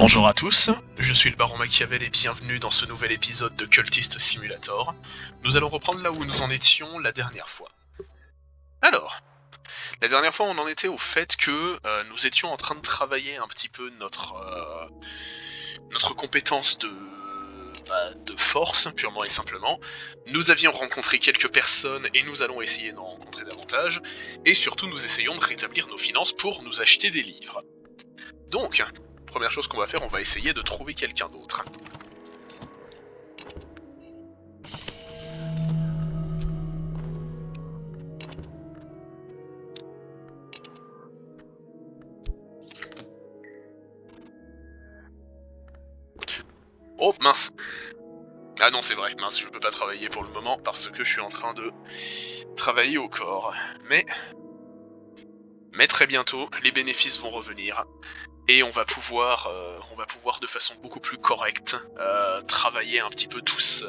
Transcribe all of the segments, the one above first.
Bonjour à tous, je suis le Baron Machiavel et bienvenue dans ce nouvel épisode de Cultist Simulator. Nous allons reprendre là où nous en étions la dernière fois. Alors, la dernière fois on en était au fait que nous étions en train de travailler un petit peu notre compétence de force, purement et simplement. Nous avions rencontré quelques personnes et nous allons essayer d'en rencontrer davantage. Et surtout nous essayons de rétablir nos finances pour nous acheter des livres. Donc, première chose qu'on va faire, on va essayer de trouver quelqu'un d'autre. Oh mince. Ah non c'est vrai, mince, je peux pas travailler pour le moment parce que je suis en train de travailler au corps. Mais très bientôt, les bénéfices vont revenir. Et on va pouvoir de façon beaucoup plus correcte travailler un petit peu tout ça.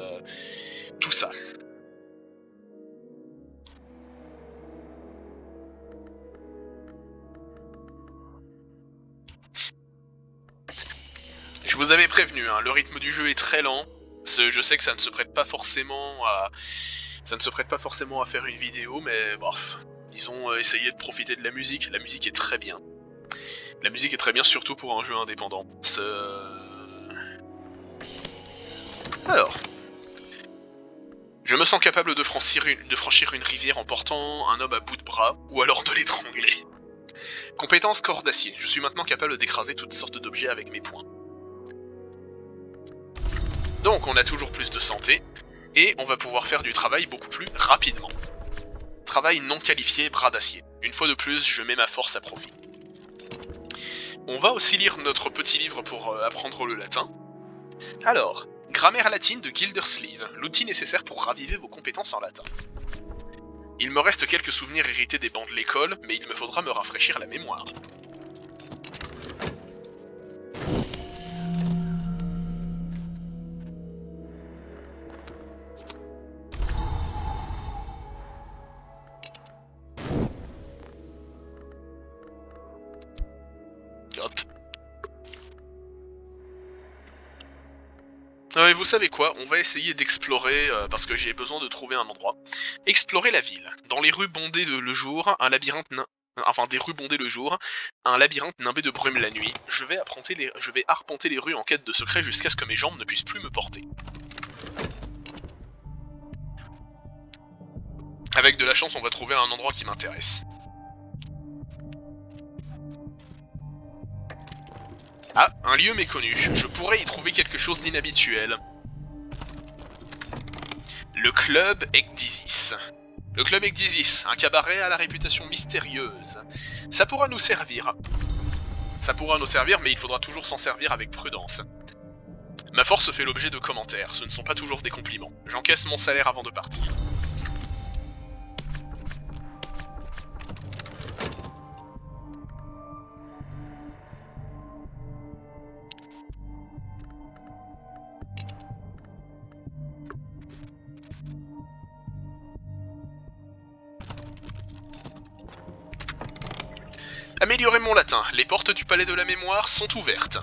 Je vous avais prévenu, hein, le rythme du jeu est très lent. Je sais que ça ne se prête pas forcément à faire une vidéo, mais bon, disons essayer de profiter de la musique. La musique est très bien. La musique est très bien, surtout pour un jeu indépendant. Alors, je me sens capable de franchir une rivière en portant un homme à bout de bras, ou alors de l'étrangler. Compétence corps d'acier. Je suis maintenant capable d'écraser toutes sortes d'objets avec mes poings. Donc on a toujours plus de santé, et on va pouvoir faire du travail beaucoup plus rapidement. Travail non qualifié, bras d'acier. Une fois de plus, je mets ma force à profit. On va aussi lire notre petit livre pour apprendre le latin. Alors, grammaire latine de Gildersleeve, l'outil nécessaire pour raviver vos compétences en latin. Il me reste quelques souvenirs hérités des bancs de l'école, mais il me faudra me rafraîchir la mémoire. Hop. Et vous savez quoi, on va essayer d'explorer, parce que j'ai besoin de trouver un endroit. Explorer la ville. Dans les rues bondées le jour, un labyrinthe des rues bondées le jour, un labyrinthe nimbé de brume la nuit. Je vais arpenter les rues en quête de secrets jusqu'à ce que mes jambes ne puissent plus me porter. Avec de la chance, on va trouver un endroit qui m'intéresse. Ah, un lieu méconnu. Je pourrais y trouver quelque chose d'inhabituel. Le club Ecdysis. Le club Ecdysis, un cabaret à la réputation mystérieuse. Ça pourra nous servir. Mais il faudra toujours s'en servir avec prudence. Ma force fait l'objet de commentaires, ce ne sont pas toujours des compliments. J'encaisse mon salaire avant de partir. Améliorer mon latin. Les portes du palais de la mémoire sont ouvertes.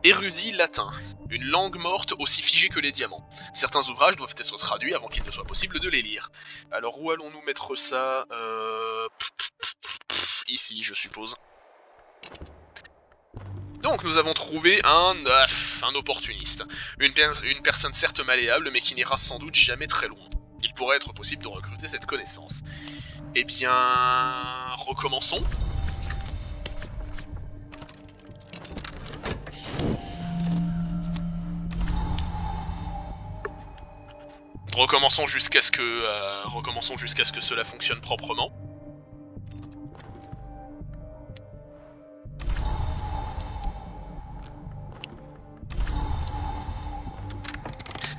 Érudit latin. Une langue morte aussi figée que les diamants. Certains ouvrages doivent être traduits avant qu'il ne soit possible de les lire. Alors où allons-nous mettre ça Ici, je suppose. Donc nous avons trouvé un opportuniste. Une personne certes malléable, mais qui n'ira sans doute jamais très loin. Il pourrait être possible de recruter cette connaissance. Eh bien... recommençons. Recommençons jusqu'à ce que cela fonctionne proprement.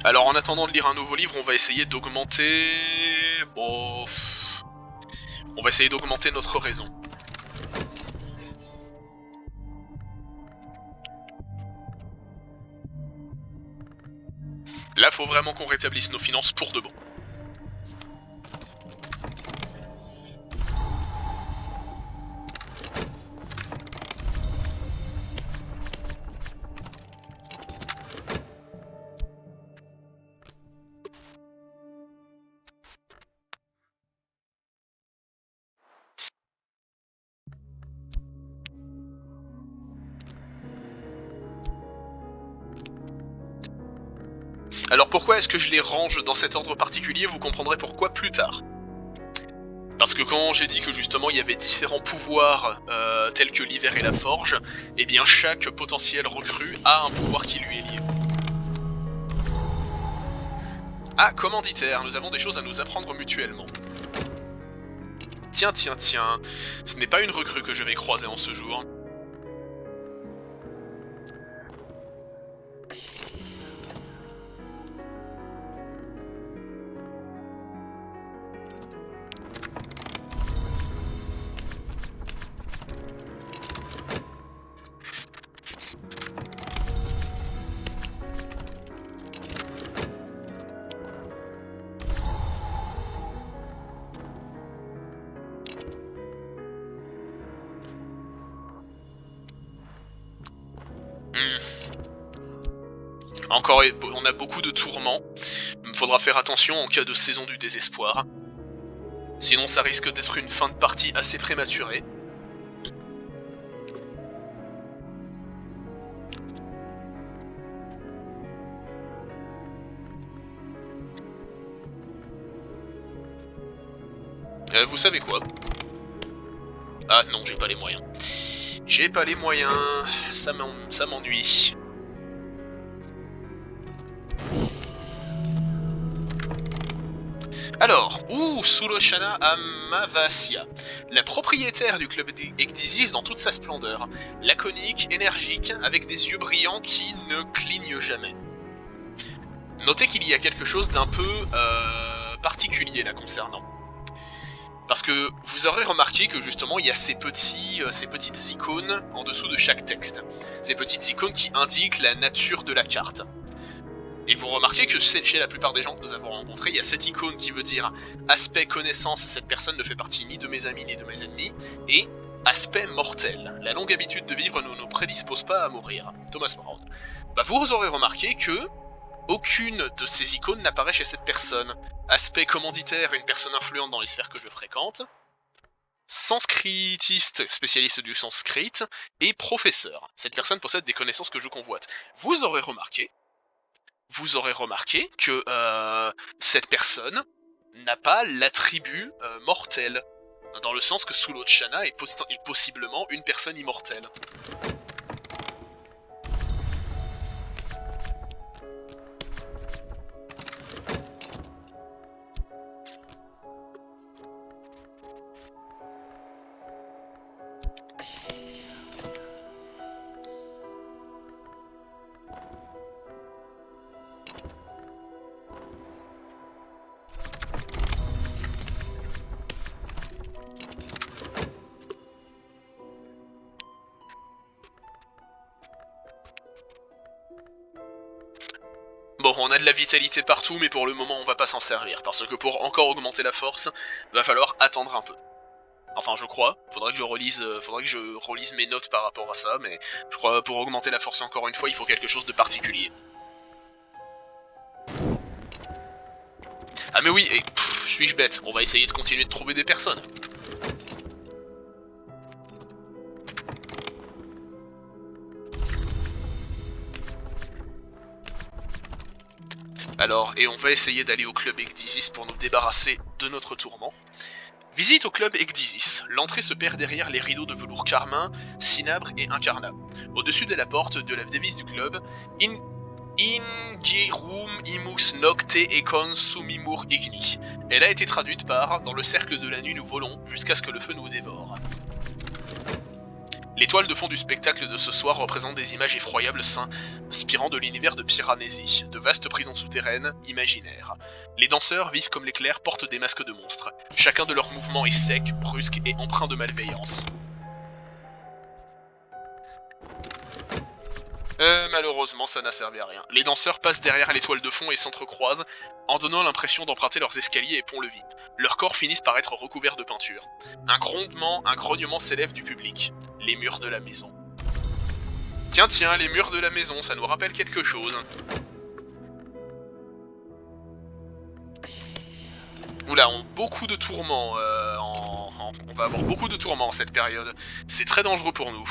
Alors en attendant de lire un nouveau livre, on va essayer d'augmenter... on va essayer d'augmenter notre raison. Là, faut vraiment qu'on rétablisse nos finances pour de bon. Alors pourquoi est-ce que je les range dans cet ordre particulier? Vous comprendrez pourquoi plus tard. Parce que quand j'ai dit que justement il y avait différents pouvoirs tels que l'hiver et la forge, eh bien chaque potentiel recrue a un pouvoir qui lui est lié. Ah, commanditaire, nous avons des choses à nous apprendre mutuellement. Tiens, ce n'est pas une recrue que je vais croiser en ce jour. Encore, on a beaucoup de tourments. Il faudra faire attention en cas de saison du désespoir. Sinon ça risque d'être une fin de partie assez prématurée. Vous savez quoi? Ah non, j'ai pas les moyens. J'ai pas les moyens, ça m'ennuie. Alors, Sulochana Amavasia, la propriétaire du club Ecdysis dans toute sa splendeur, laconique, énergique, avec des yeux brillants qui ne clignent jamais. Notez qu'il y a quelque chose d'un peu particulier là concernant. Parce que vous aurez remarqué que justement il y a ces petites icônes en dessous de chaque texte. Ces petites icônes qui indiquent la nature de la carte. Et vous remarquez que chez la plupart des gens que nous avons rencontrés, il y a cette icône qui veut dire aspect connaissance, cette personne ne fait partie ni de mes amis ni de mes ennemis, et aspect mortel, la longue habitude de vivre ne nous prédispose pas à mourir. Thomas Brown. Bah vous aurez remarqué que aucune de ces icônes n'apparaît chez cette personne. Aspect commanditaire, une personne influente dans les sphères que je fréquente. Sanskritiste, spécialiste du sanskrit. Et professeur. Cette personne possède des connaissances que je convoite. Vous aurez remarqué que cette personne n'a pas l'attribut mortel. Dans le sens que Sulochana est possiblement une personne immortelle. Bon, on a de la vitalité partout, mais pour le moment on va pas s'en servir, parce que pour encore augmenter la force, va falloir attendre un peu. Enfin, je crois, faudrait que je relise mes notes par rapport à ça, mais je crois pour augmenter la force encore une fois, il faut quelque chose de particulier. Ah mais oui, et suis-je bête, on va essayer de continuer de trouver des personnes. Alors, et on va essayer d'aller au club Ecdysis pour nous débarrasser de notre tourment. Visite au club Ecdysis. L'entrée se perd derrière les rideaux de velours carmin, cinabre et incarnat. Au-dessus de la porte de la devise du club, Ingirum imus nocte econ sumimur igni. Elle a été traduite par « Dans le cercle de la nuit nous volons, jusqu'à ce que le feu nous dévore ». Les toiles de fond du spectacle de ce soir représentent des images effroyables s'inspirant de l'univers de Piranesi, de vastes prisons souterraines, imaginaires. Les danseurs, vifs comme l'éclair, portent des masques de monstres. Chacun de leurs mouvements est sec, brusque et empreint de malveillance. Malheureusement, ça n'a servi à rien. Les danseurs passent derrière les toiles de fond et s'entrecroisent, en donnant l'impression d'emprunter leurs escaliers et ponts-levis. Leurs corps finissent par être recouverts de peinture. Un grognement s'élève du public. Les murs de la maison. Tiens, les murs de la maison, ça nous rappelle quelque chose. Oula, beaucoup de tourments. On va avoir beaucoup de tourments en cette période. C'est très dangereux pour nous.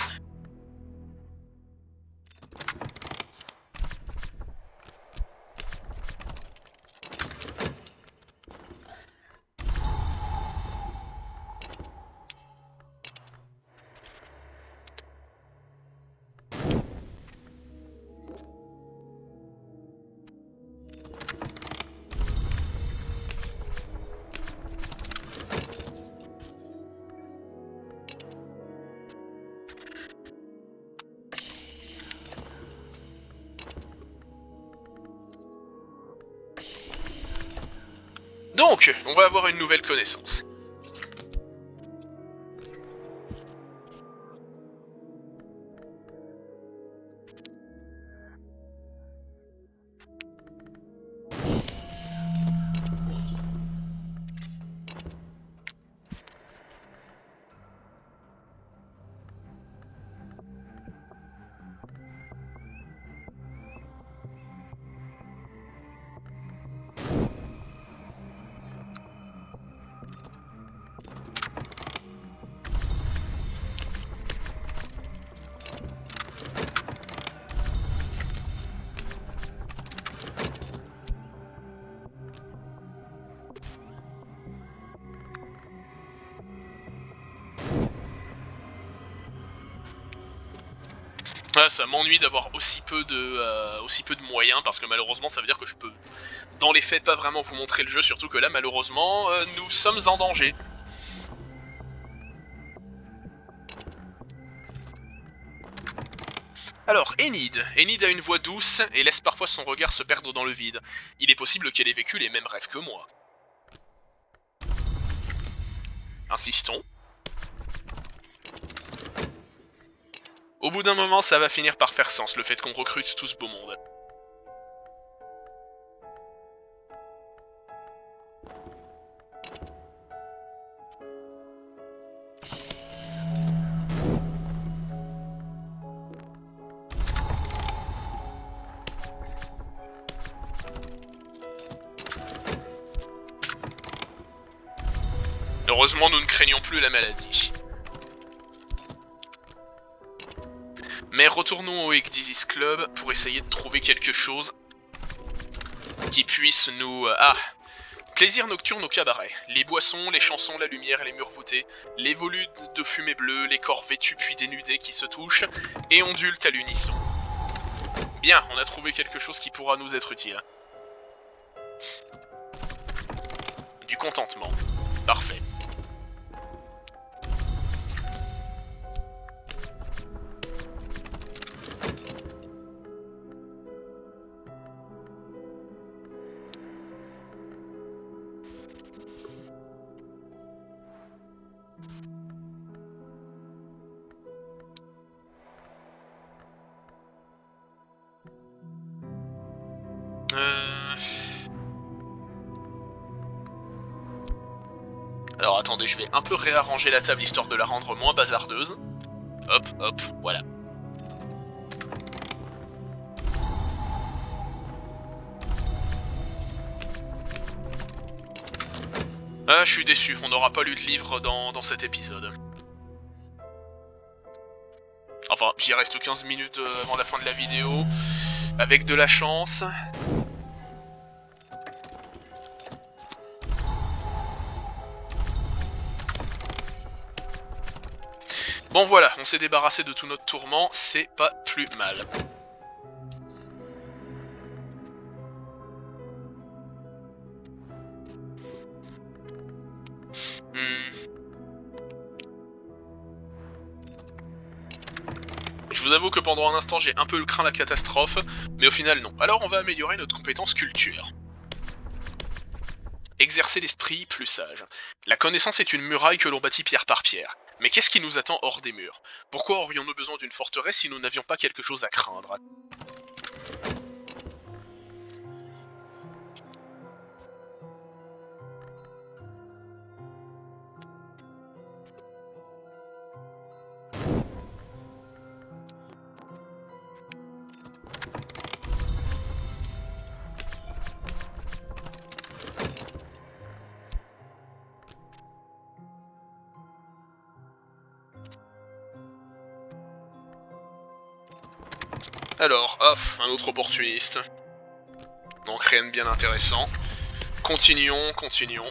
Donc, on va avoir une nouvelle connaissance. Ah, ça m'ennuie d'avoir aussi peu de moyens, parce que malheureusement ça veut dire que je peux, dans les faits, pas vraiment vous montrer le jeu, surtout que là malheureusement, nous sommes en danger. Alors, Enid. Enid a une voix douce et laisse parfois son regard se perdre dans le vide. Il est possible qu'elle ait vécu les mêmes rêves que moi. Insistons. Au bout d'un moment, ça va finir par faire sens, le fait qu'on recrute tout ce beau monde. Heureusement, nous ne craignons plus la maladie. Mais retournons au Ecdysis Club pour essayer de trouver quelque chose qui puisse nous... Plaisir nocturne au cabaret. Les boissons, les chansons, la lumière et les murs voûtés, les volutes de fumée bleue, les corps vêtus puis dénudés qui se touchent et ondulent à l'unisson. Bien, on a trouvé quelque chose qui pourra nous être utile. Du contentement. Parfait. Alors attendez, je vais un peu réarranger la table histoire de la rendre moins bazardeuse. Hop, hop, voilà. Ah, je suis déçu, on n'aura pas lu de livre dans cet épisode. Enfin, j'y reste 15 minutes avant la fin de la vidéo. Avec de la chance. Bon voilà, on s'est débarrassé de tout notre tourment, c'est pas plus mal. Je vous avoue que pendant un instant j'ai un peu craint la catastrophe, mais au final non. Alors on va améliorer notre compétence culture. Exercer l'esprit plus sage. La connaissance est une muraille que l'on bâtit pierre par pierre. Mais qu'est-ce qui nous attend hors des murs? Pourquoi aurions-nous besoin d'une forteresse si nous n'avions pas quelque chose à craindre? Alors, hop, un autre opportuniste. Donc rien de bien intéressant. Continuons, continuons.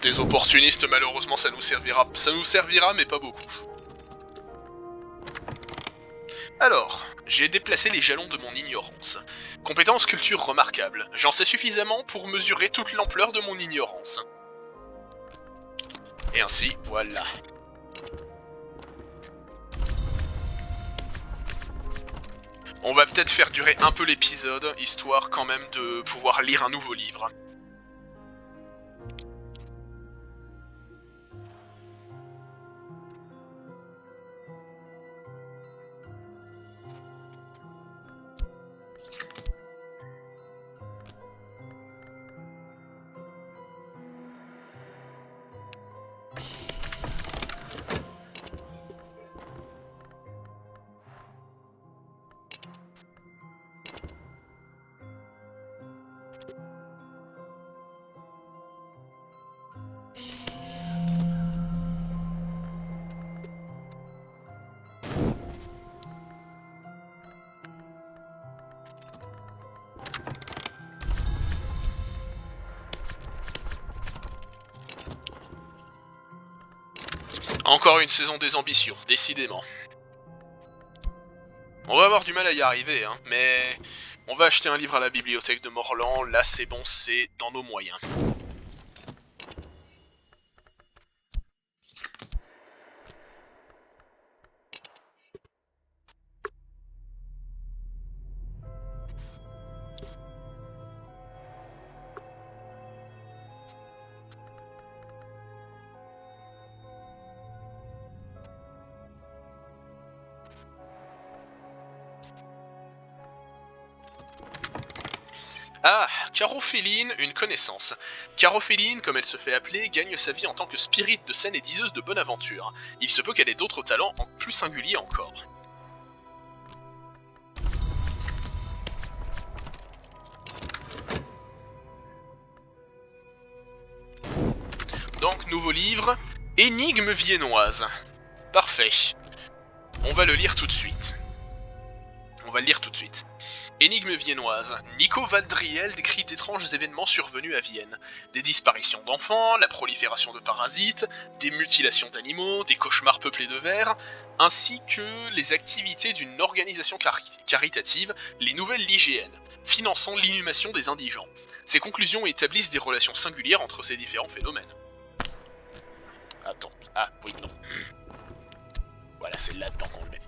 Des opportunistes, malheureusement, ça nous servira, mais pas beaucoup. Alors, j'ai déplacé les jalons de mon ignorance. Compétence culture remarquable. J'en sais suffisamment pour mesurer toute l'ampleur de mon ignorance. Et ainsi, voilà. On va peut-être faire durer un peu l'épisode, histoire quand même de pouvoir lire un nouveau livre. Encore une saison des ambitions, décidément. On va avoir du mal à y arriver, hein, mais on va acheter un livre à la bibliothèque de Morlan, là c'est bon, c'est dans nos moyens. Ah, Carophéline, une connaissance. Carophéline, comme elle se fait appeler, gagne sa vie en tant que spirit de scène et diseuse de bonne aventure. Il se peut qu'elle ait d'autres talents plus singuliers encore. Donc, nouveau livre, Énigme viennoise. Parfait. On va le lire tout de suite. Énigme viennoise. Nico Vadriel décrit d'étranges événements survenus à Vienne. Des disparitions d'enfants, la prolifération de parasites, des mutilations d'animaux, des cauchemars peuplés de vers, ainsi que les activités d'une organisation caritative, les Nouvelles Ligéennes, finançant l'inhumation des indigents. Ces conclusions établissent des relations singulières entre ces différents phénomènes. Attends, ah oui, non. Voilà, c'est là-dedans qu'on le met.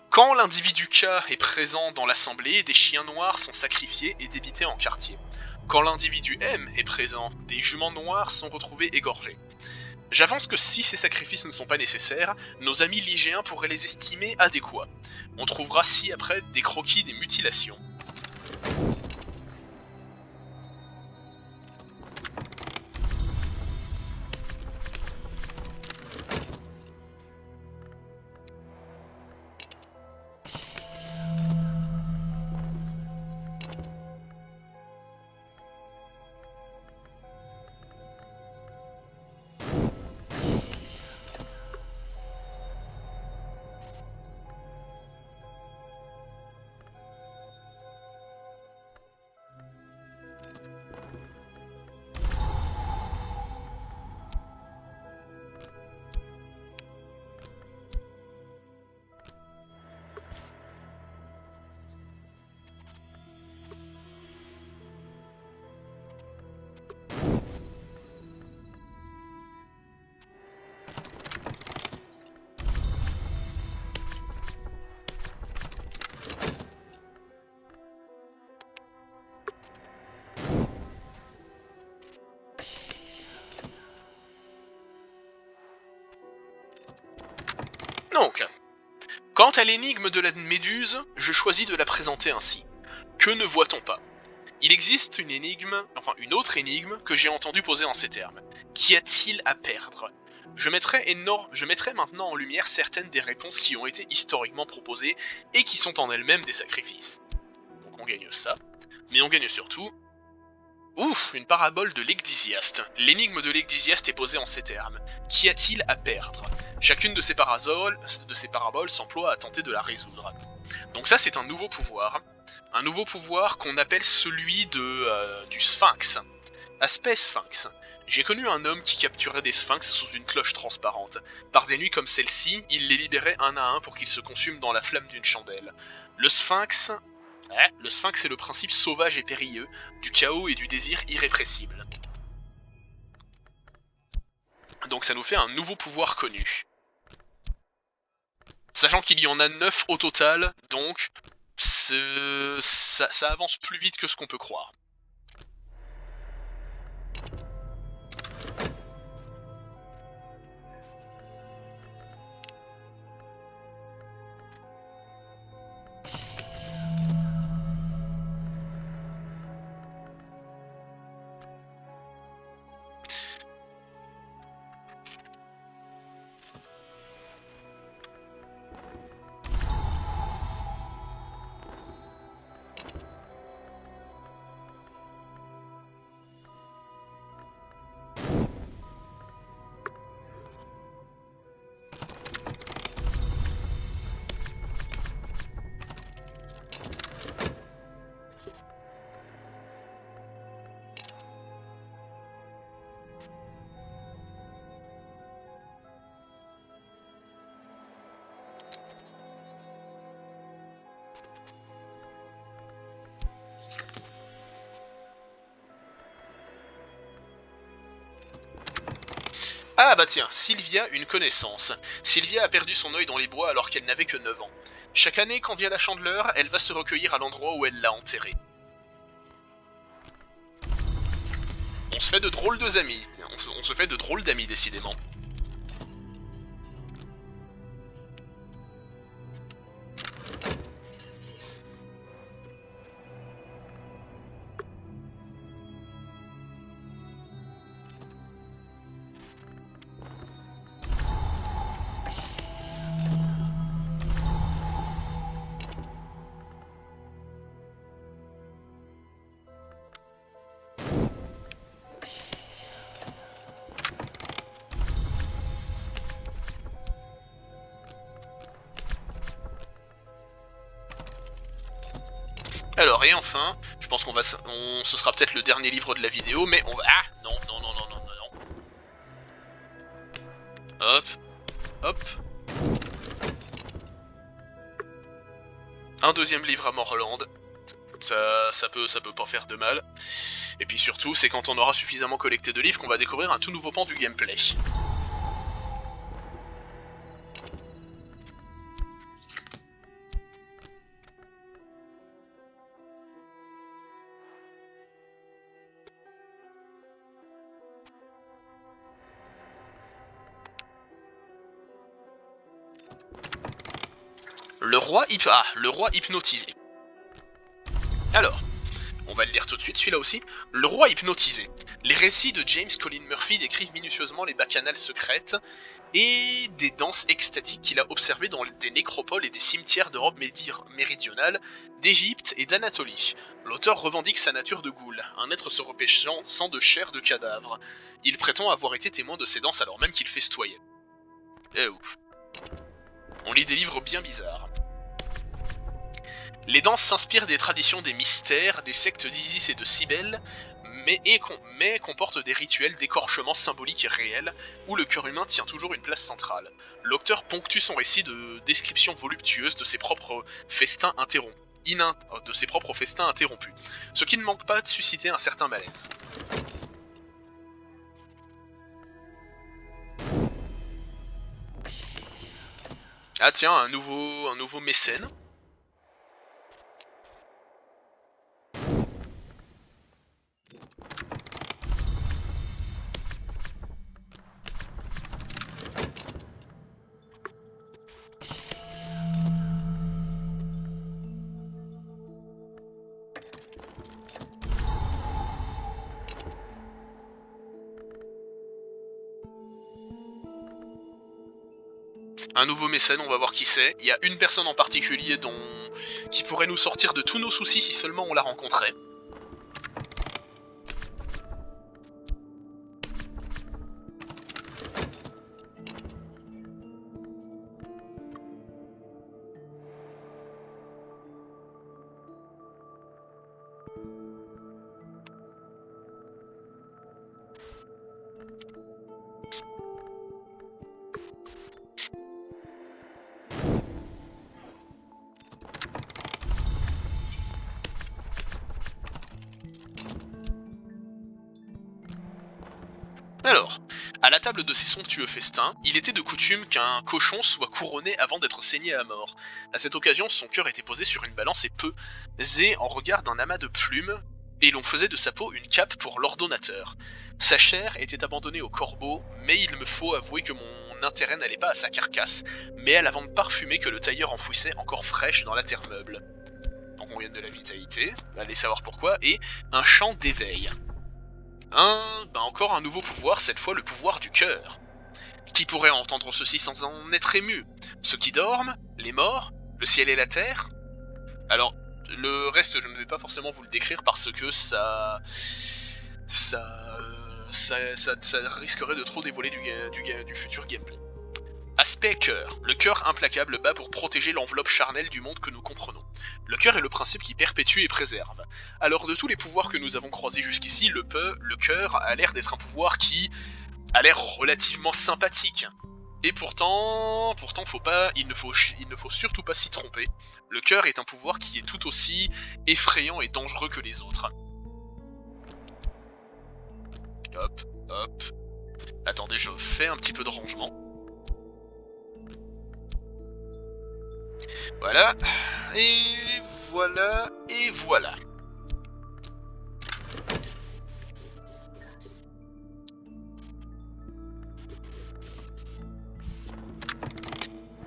Quand l'individu K est présent dans l'assemblée, des chiens noirs sont sacrifiés et débités en quartier. Quand l'individu M est présent, des juments noirs sont retrouvés égorgés. J'avance que si ces sacrifices ne sont pas nécessaires, nos amis ligéens pourraient les estimer adéquats. On trouvera ci-après des croquis des mutilations. Donc, quant à l'énigme de la méduse, je choisis de la présenter ainsi. Que ne voit-on pas? Il existe une autre énigme que j'ai entendu poser en ces termes. Qu'y a-t-il à perdre? Je mettrai maintenant en lumière certaines des réponses qui ont été historiquement proposées et qui sont en elles-mêmes des sacrifices. Donc on gagne ça, mais on gagne surtout... Ouf, une parabole de l'Ecdysiaste. L'énigme de l'Ecdysiaste est posée en ces termes. Qu'y a-t-il à perdre? Chacune de ces paraboles s'emploie à tenter de la résoudre. Donc ça c'est un nouveau pouvoir qu'on appelle celui du Sphinx. Aspect Sphinx. J'ai connu un homme qui capturait des sphinx sous une cloche transparente. Par des nuits comme celle-ci, il les libérait un à un pour qu'ils se consument dans la flamme d'une chandelle. Le sphinx... le sphinx est le principe sauvage et périlleux, du chaos et du désir irrépressible. Donc ça nous fait un nouveau pouvoir connu. Sachant qu'il y en a 9 au total, donc ça avance plus vite que ce qu'on peut croire. Ah bah tiens, Sylvia, une connaissance. Sylvia a perdu son œil dans les bois alors qu'elle n'avait que 9 ans. Chaque année, quand vient la chandeleur, elle va se recueillir à l'endroit où elle l'a enterré. On se fait de drôles d'amis. On se fait de drôles d'amis, décidément. Alors, et enfin, je pense ce sera peut-être le dernier livre de la vidéo, mais on va... Ah, non, non, non, non, non, non, non. Hop, hop. Un deuxième livre à Morland. Ça peut pas faire de mal. Et puis surtout, c'est quand on aura suffisamment collecté de livres qu'on va découvrir un tout nouveau pan du gameplay. Le roi hypnotisé. Alors, on va le lire tout de suite, celui-là aussi. Le roi hypnotisé. Les récits de James Colin Murphy décrivent minutieusement les bacchanales secrètes et des danses extatiques qu'il a observées dans des nécropoles et des cimetières d'Europe méridionale, d'Égypte et d'Anatolie. L'auteur revendique sa nature de ghoul, un être se repêchant sans de chair de cadavre. Il prétend avoir été témoin de ces danses alors même qu'il festoyait. Eh ouf. On lit des livres bien bizarres. Les danses s'inspirent des traditions des mystères, des sectes d'Isis et de Cybèle, mais comportent des rituels d'écorchement symbolique et réel, où le cœur humain tient toujours une place centrale. L'auteur ponctue son récit de descriptions voluptueuses de ses propres festins interrompus. Ce qui ne manque pas de susciter un certain malaise. Ah tiens, un nouveau mécène. Un nouveau mécène, on va voir qui c'est. Il y a une personne en particulier qui pourrait nous sortir de tous nos soucis si seulement on la rencontrait. À la table de ces somptueux festins, il était de coutume qu'un cochon soit couronné avant d'être saigné à mort. À cette occasion, son cœur était posé sur une balance et pesé en regard d'un amas de plumes, et l'on faisait de sa peau une cape pour l'ordonnateur. Sa chair était abandonnée aux corbeaux, mais il me faut avouer que mon intérêt n'allait pas à sa carcasse, mais à la vente parfumée que le tailleur enfouissait encore fraîche dans la terre meuble. Donc on vient de la vitalité, allez savoir pourquoi, et un chant d'éveil. Encore un nouveau pouvoir, cette fois le pouvoir du cœur. Qui pourrait entendre ceci sans en être ému? Ceux qui dorment? Les morts? Le ciel et la terre? Alors, le reste, je ne vais pas forcément vous le décrire parce que ça risquerait de trop dévoiler du futur gameplay. Aspect cœur. Le cœur implacable bat pour protéger l'enveloppe charnelle du monde que nous comprenons. Le cœur est le principe qui perpétue et préserve. Alors de tous les pouvoirs que nous avons croisés jusqu'ici, le cœur a l'air d'être un pouvoir qui a l'air relativement sympathique. Et pourtant, il ne faut surtout pas s'y tromper. Le cœur est un pouvoir qui est tout aussi effrayant et dangereux que les autres. Hop, hop. Attendez, je fais un petit peu de rangement. Voilà, et voilà, et voilà.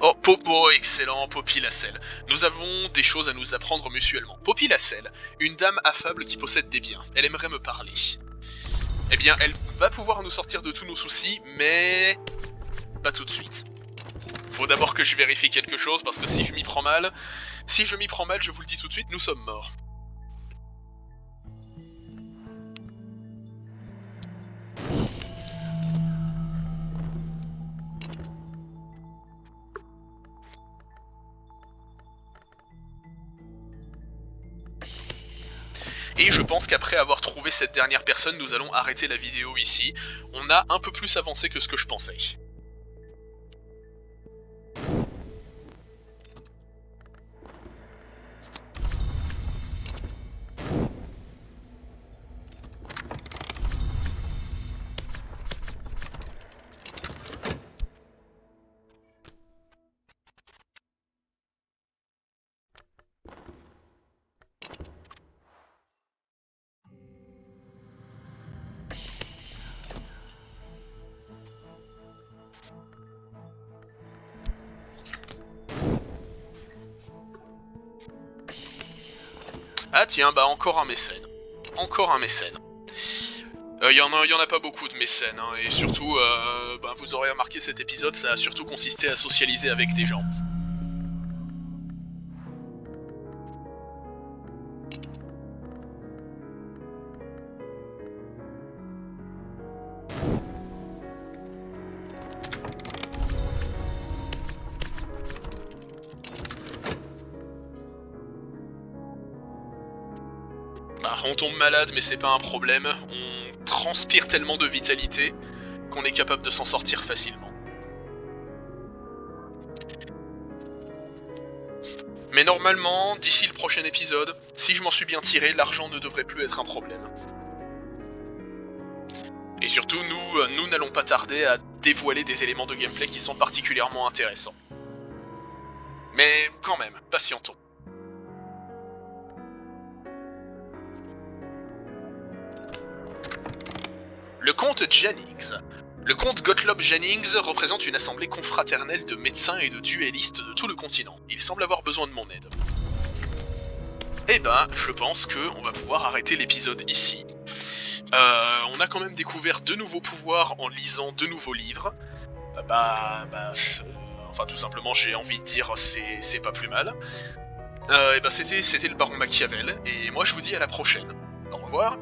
Oh, Popo, excellent, Poppy Lasselle. Nous avons des choses à nous apprendre mutuellement. Poppy Lasselle, une dame affable qui possède des biens. Elle aimerait me parler. Eh bien, elle va pouvoir nous sortir de tous nos soucis, mais pas tout de suite. Faut d'abord que je vérifie quelque chose, parce que si je m'y prends mal, je vous le dis tout de suite, nous sommes morts. Et je pense qu'après avoir trouvé cette dernière personne, nous allons arrêter la vidéo ici. On a un peu plus avancé que ce que je pensais. Ah tiens, bah encore un mécène. Encore un mécène. Y en a pas beaucoup de mécènes, hein, et surtout, vous aurez remarqué cet épisode, ça a surtout consisté à socialiser avec des gens. On tombe malade, mais c'est pas un problème. On transpire tellement de vitalité qu'on est capable de s'en sortir facilement. Mais normalement, d'ici le prochain épisode, si je m'en suis bien tiré, l'argent ne devrait plus être un problème. Et surtout, nous n'allons pas tarder à dévoiler des éléments de gameplay qui sont particulièrement intéressants. Mais quand même, patientons. Le comte Jennings. Le comte Gottlob Jennings représente une assemblée confraternelle de médecins et de duellistes de tout le continent. Il semble avoir besoin de mon aide. Eh ben, je pense qu'on va pouvoir arrêter l'épisode ici. On a quand même découvert de nouveaux pouvoirs en lisant de nouveaux livres. Tout simplement, j'ai envie de dire, c'est pas plus mal. C'était le baron Machiavel, et moi je vous dis à la prochaine. Au revoir.